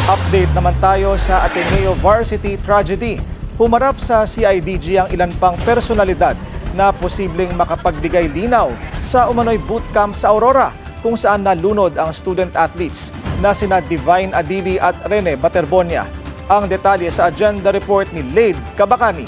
Update naman tayo sa Ateneo Varsity tragedy. Humarap sa CIDG ang ilan pang personalidad na posibleng makapagbigay linaw sa umano'y bootcamp sa Aurora kung saan nalunod ang student athletes na sina Divine Adili at Rene Baterbonia. Ang detalye sa agenda report ni Laid Kabakani.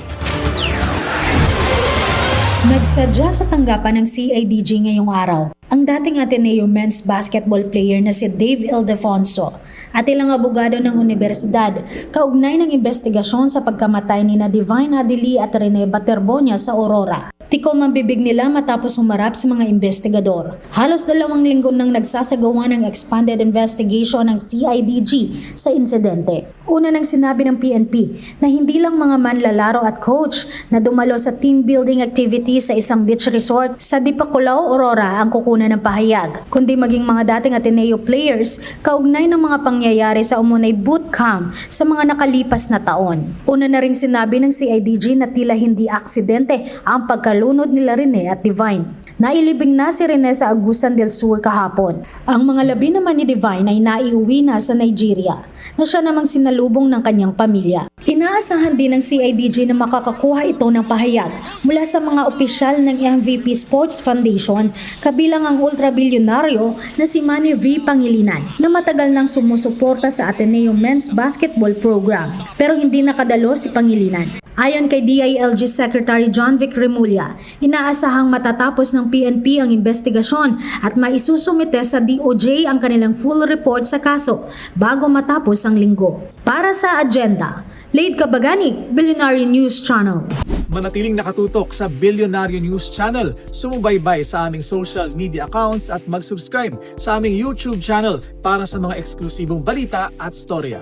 Nagsadya sa tanggapan ng CIDG ngayong araw ang dating Ateneo men's basketball player na si Dave Ildefonso at ilang abogado ng universidad kaugnay ng investigasyon sa pagkamatay ni na Divine Adili at Rene Baterbonia sa Aurora. Tikom ang bibig nila matapos humarap sa mga investigador. Halos 2 linggo nang nagsasagawa ng expanded investigation ng CIDG sa insidente. Una nang sinabi ng PNP na hindi lang mga manlalaro at coach na dumalo sa team building activities sa isang beach resort sa Dipakulaw, Aurora ang kukunan ng pahayag, kundi maging mga dating Ateneo players kaugnay ng mga pangyayari sa umunay bootcamp sa mga nakalipas na taon. Una na ring sinabi ng CIDG na tila hindi aksidente ang pagkalunod nila Rene at Divine. Nailibing na si Rene sa Agusan del Sur kahapon. Ang mga labi naman ni Divine ay naiuwi na sa Nigeria na siya namang sinalubong ng kanyang pamilya. Inaasahan din ng CIDG na makakakuha ito ng pahayag mula sa mga opisyal ng MVP Sports Foundation kabilang ang ultrabilyonaryo na si Manny V. Pangilinan na matagal nang sumusuporta sa Ateneo Men's Basketball Program pero hindi nakadalo si Pangilinan. Ayon kay DILG Secretary John Vic Remulla, inaasahang matatapos ng PNP ang investigasyon at maisusumite sa DOJ ang kanilang full report sa kaso bago matapos ang linggo. Para sa agenda, Laid Kabagani, Billionaire News Channel. Manatiling nakatutok sa Billionaire News Channel, sumubaybay sa aming social media accounts at mag-subscribe sa aming YouTube channel para sa mga eksklusibong balita at storya.